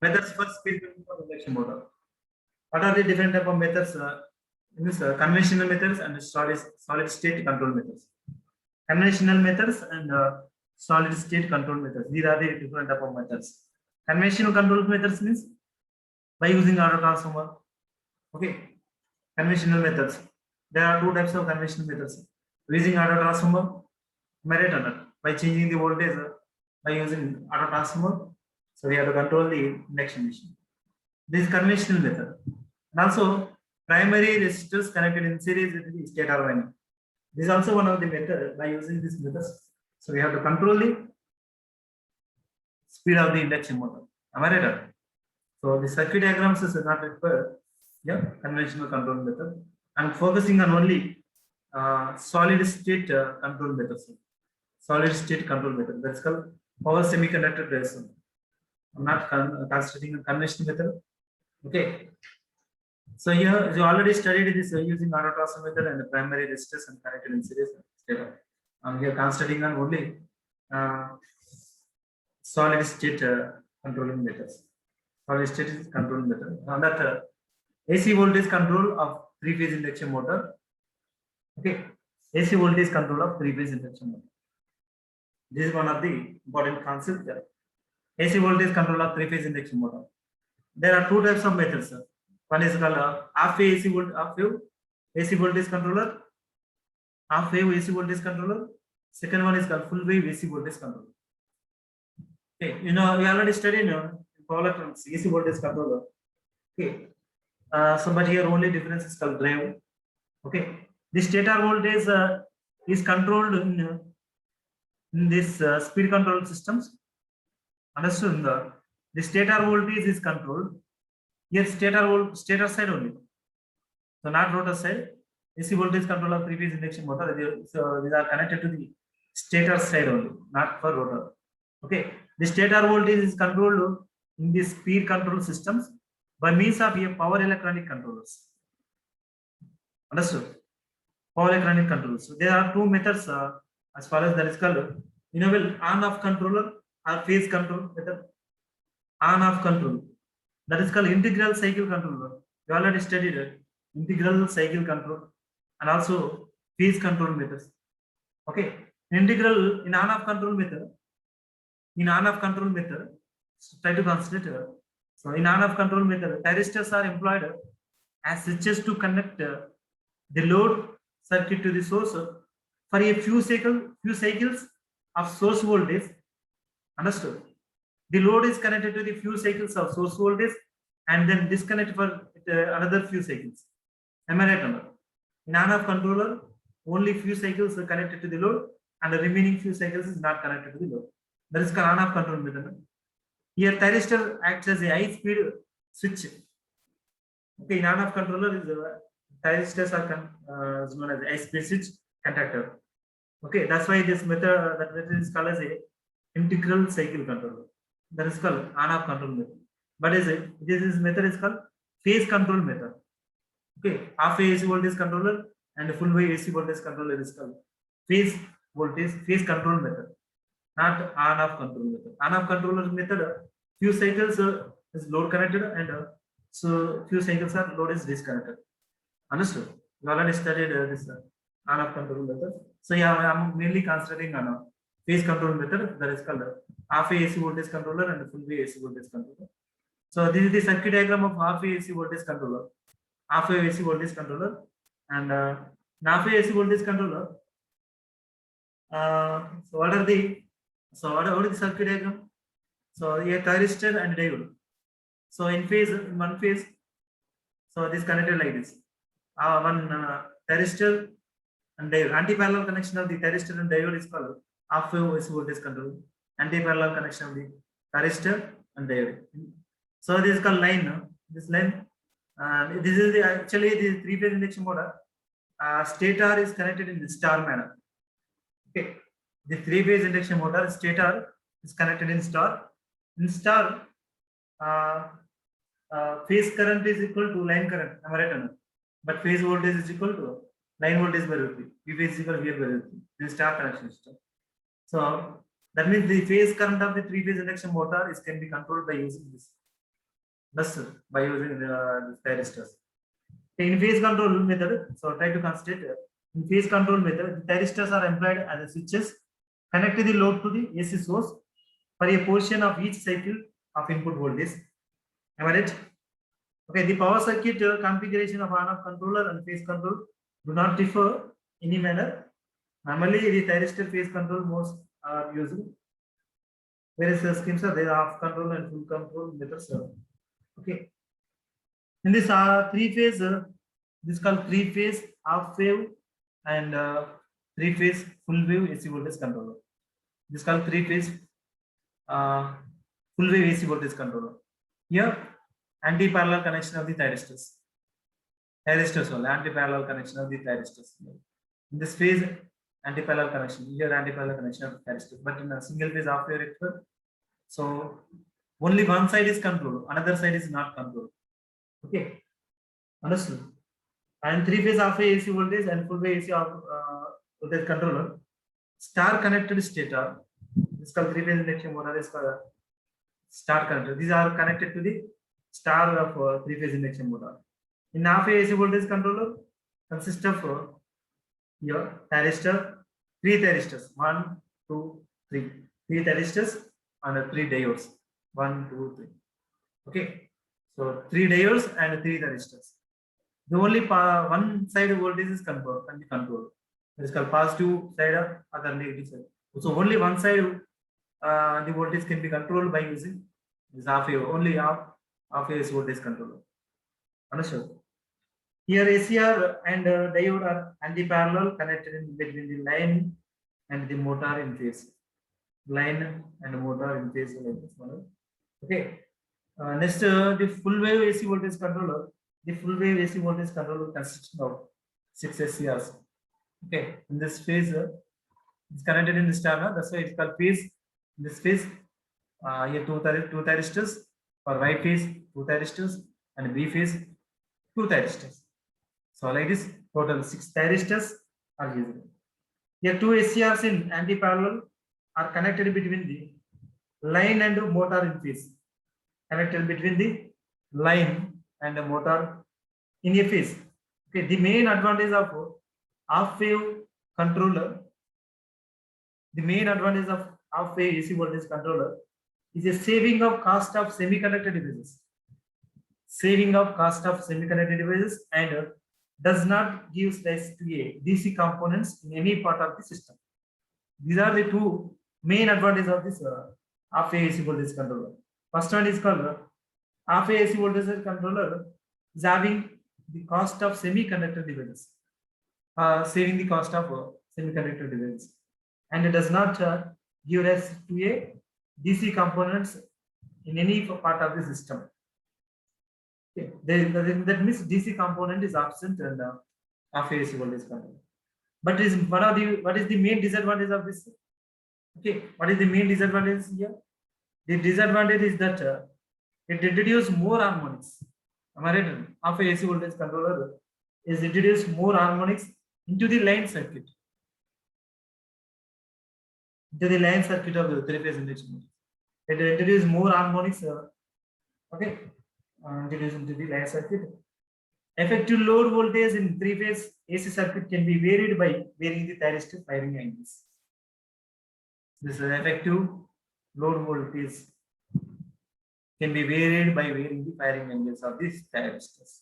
Methods for speed control induction motor. What are the different type of methods? In this conventional methods and solid state control methods. Conventional methods and solid state control methods. These are the different type of methods. Conventional control methods means by using auto transformer. Okay, conventional methods. There are two types of conventional methods. Using auto transformer, merit or not, by changing the voltage by using auto transformer. So we have to control the induction machine. This is conventional method. And also primary resistors connected in series with the stator winding. This is also one of the method by using this method. So we have to control the speed of the induction motor. Am I right? So the circuit diagrams is not required. Yeah, conventional control method. I'm focusing on only solid state control method. Solid state control method. That's called power semiconductor resistor. I'm not considering a conventional method. Okay. So here you already studied this using auto transformer method and the primary resistors and connected in series. I'm here concentrating on only solid state controlling methods. Solid state controlling method. On that AC voltage control of three-phase induction motor. Okay, AC voltage control of three-phase induction motor. This is one of the important concepts there. AC voltage control of three-phase induction motor. There are two types of methods. One is called half-wave AC voltage controller. Half-wave AC voltage controller. Second one is called full-wave AC voltage controller. Okay, you know we already studied power electronics AC voltage controller. Okay, so but here only difference is called drive. Okay, the stator voltage is controlled in this speed control systems. Understood? The stator voltage is controlled. Here stator side only. So not rotor side. AC voltage control of three-phase induction motor. So these are connected to the stator side only, not for rotor. Okay. The stator voltage is controlled in the speed control systems by means of power electronic controllers. Understood? Power electronic controllers. So there are two methods as far as that is called. You know, well, on-off controller or phase control method. On-off control. That is called integral cycle controller. You already studied it. Integral cycle control and also phase control methods. Okay. Integral in on-off control method. In on-off control method, try to consider. So in on-off control method, thyristors are employed as switches to connect the load circuit to the source for a few cycles of source voltage. Understood? The load is connected to the few cycles of source voltage and then disconnect for another few cycles. Am I right or not? In on-off controller, only few cycles are connected to the load and the remaining few cycles is not connected to the load. That is called on-off control method. Here thyristor acts as a high speed switch. Okay, in on-off controller is thyristors are known as high speed switch contactor. Okay, that's why this method is called as a integral cycle controller. That is called on-off control method. But this method is called phase control method. Okay, half-wave AC voltage controller and full-wave AC voltage controller is called phase control method. Not on-off control method. On-off controller method, few cycles is load connected and so few cycles are load is disconnected. Understood? You already studied this on-off control method. So yeah, I'm mainly concentrating on phase control method that is called half-wave AC voltage controller and full-wave AC voltage controller. So this is the circuit diagram of half-wave AC voltage controller. Half-wave AC voltage controller and half-wave AC voltage controller. So what is the circuit diagram? So a thyristor and diode. So in one phase, so this connected like this. One thyristor and diode. Anti-parallel connection of the thyristor and diode is called half-wave AC voltage control. Anti-parallel connection of the thyristor and diode. So this is called line. This line. This is actually the three-phase induction motor. Stator is connected in the star manner. Okay. The three-phase induction motor stator is connected in star. In star, phase current is equal to line current. Am I right or not? But phase voltage is equal to line voltage by root 3. V phase is equal to V by root 3. This is star connection system. So that means the phase current of the three-phase induction motor can be controlled by using this Thus, by using the thyristors. In phase control method, so try to consider in phase control method, the thyristors are employed as switches connect the load to the AC source for a portion of each cycle of input voltage. Am I right? Okay, the power circuit configuration of on-off controller and phase control do not differ in any manner. Normally, the thyristor phase control modes are used. Various schemes are there, off control and full control methods. Okay. In this three-phase, this is called three-phase half wave and three-phase full wave AC voltage controller. This is called three-phase full wave AC voltage controller. Here, anti-parallel connection of the thyristors. Thyristors only, anti-parallel connection of the thyristors. In this phase, anti-parallel connection. Here, anti-parallel connection of the thyristors. But in a single phase half wave rectifier, so only one side is controlled, another side is not controlled. Okay, understood. And three-phase half wave AC voltage and full wave AC voltage controller. Star connected stator. This is called three-phase induction motor. Is called star connected. These are connected to the star of three-phase induction motor. In half wave AC voltage controller consists of here thyristor, three thyristors, 1, 2, 3, three thyristors and three diodes, 1, 2, 3. Okay, so three diodes and three thyristors. The only one side voltage is controlled. It is called positive side or other negative side. So only one side the voltage can be controlled by using this half wave, only half wave voltage controller. Understood? Here ACR and diode are anti-parallel connected in between the line and the motor in phase. Line and motor in phase like this one. Okay. Next, the full wave AC voltage controller. The full wave AC voltage controller consists of 6 SCRs. Okay. In this phase, it's connected in the star. That's why it's called phase. In this phase, here two thyristors. For Y phase, two thyristors, and B phase, two thyristors. So like this, total 6 thyristors are used. Here two SCRs in anti-parallel are connected between the line and motor in phase. Connected between the line and the motor in a phase. Okay, the main advantage of half wave controller, the main advantage of half wave AC voltage controller is a saving of cost of semiconductor devices. Saving of cost of semiconductor devices and does not give rise to a DC components in any part of the system. These are the two main advantages of this half wave AC voltage controller. First one is called half wave AC voltage controller is having the cost of semiconductor devices, saving the cost of semiconductor devices, and it does not give rise to a DC components in any part of the system. Okay. That means DC component is absent and half wave AC voltage controller. But what is the main disadvantage of this? Okay, what is the main disadvantage here? The disadvantage is that it introduces more harmonics. Am I right? Half wave AC voltage controller is introduced more harmonics into the line circuit. Into the line circuit of the three-phase induction. It introduces more harmonics. Okay, introduced into the line circuit. Effective load voltage in three-phase AC circuit can be varied by varying the thyristor firing angles. This is effective load voltage can be varied by varying the firing angles of these thyristors.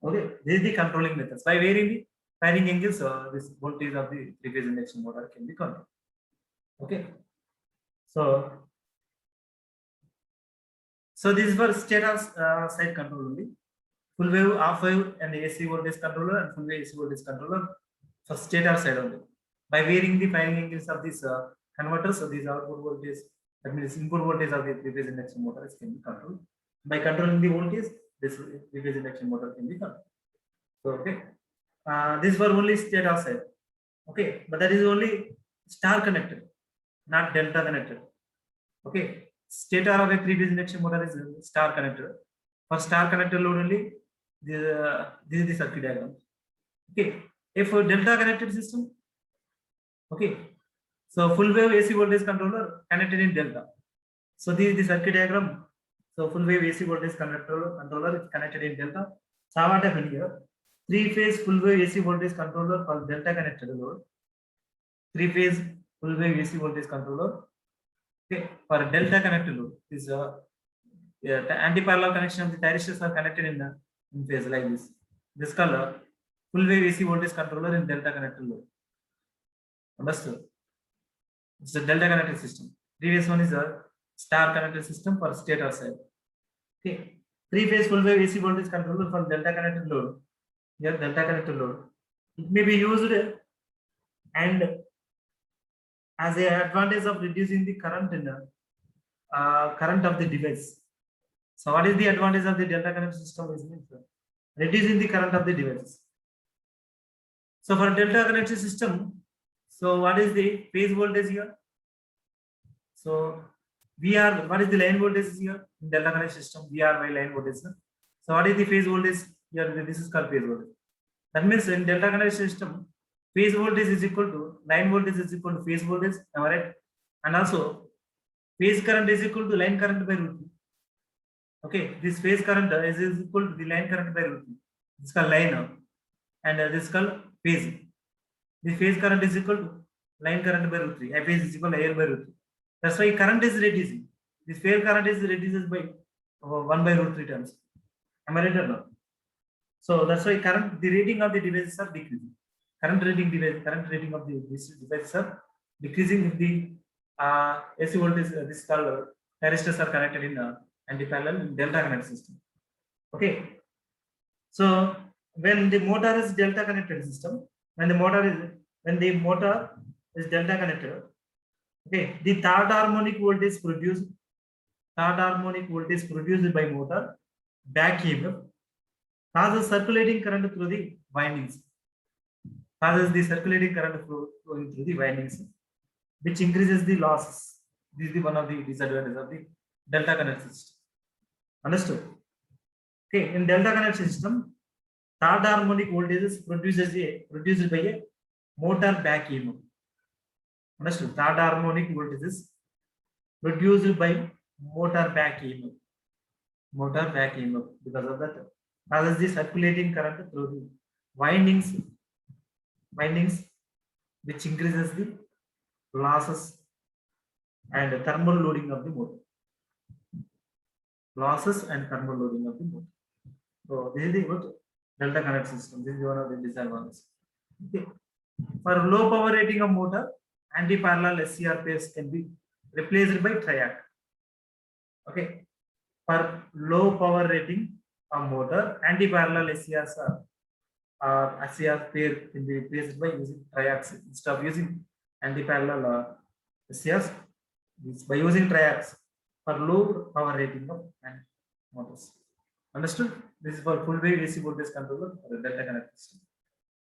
Okay, this is the controlling methods. By varying the firing angles, this voltage of the three-phase induction motor can be controlled. Okay, so this is for stator side control only. Full wave, half wave, and AC voltage controller and full wave AC voltage controller for stator side only. By varying the firing angles of these converters, so these output voltage, that means input voltage of the three-phase induction motors can be controlled. By controlling the voltage, this three-phase induction motor can be controlled. So, okay, this for only stator side. Okay, but that is only star connected, not delta connected. Okay, stator of a three-phase induction motor is star connected. For star connected load only, this is the circuit diagram. Okay, if a delta connected system, okay, so full wave AC voltage controller connected in delta. So this is the circuit diagram So full wave AC voltage controller is connected in delta. So what happened here? Three-phase full wave AC voltage controller for delta connected load. Three-phase full wave AC voltage controller. Okay, for delta connected load. This the anti-parallel connection of the thyristors are connected in phase like this. This color full wave AC voltage controller in delta connected load. Understood? It's a delta connected system. Previous one is a star connected system for stator side. Okay, three-phase full wave AC voltage controller for delta connected load. Here, delta connected load. It may be used and as a advantage of reducing the current in the current of the device. So, what is the advantage of the delta connected system? Is reducing the current of the device. So, for delta connected system, so what is the phase voltage here? So, VR, what is the line voltage here in delta connected system? VR by line voltage. So, what is the phase voltage here? This is called phase voltage. That means in delta connected system, phase voltage is equal to line voltage is equal to phase voltage. Am I right? And also, phase current is equal to line current by root 2. Okay, this phase current is equal to the line current by root 2. This is called line and this is called phase. The phase current is equal to line current by root 3. I phase is equal to air by root 3. That's why current is reducing. This phase current is reduces by 1 by root 3 times. Am I right or not? So that's why current, the rating of the devices are decreasing. Current rating of the devices are decreasing if the AC voltage this called thyristors are connected in anti-parallel in delta connected system. Okay. So when the motor is delta connected system, when the motor is delta connected, okay, the third harmonic voltage produced by motor back EMF causes circulating current through the windings. Causes the circulating current flowing through the windings, which increases the losses. This is one of the disadvantages of the delta connected system. Understood? Okay, in delta connected system, third harmonic voltage is produced by a motor back EMF. Understood? Third harmonic voltage is produced by motor back EMF. Motor back EMF. Because of that, causes the circulating current through the windings, which increases the losses and thermal loading of the motor. Losses and thermal loading of the motor. So this is the delta connect system. This is one of the disadvantages. Okay. For low power rating of motor, anti-parallel SCR pairs can be replaced by triac. Okay. For low power rating of motor, anti-parallel SCRs SCR pair can be replaced by using triacs instead of using anti-parallel SCRs. By using triacs for low power rating of motors. Understood? This is for full wave AC voltage controller for the delta connected system.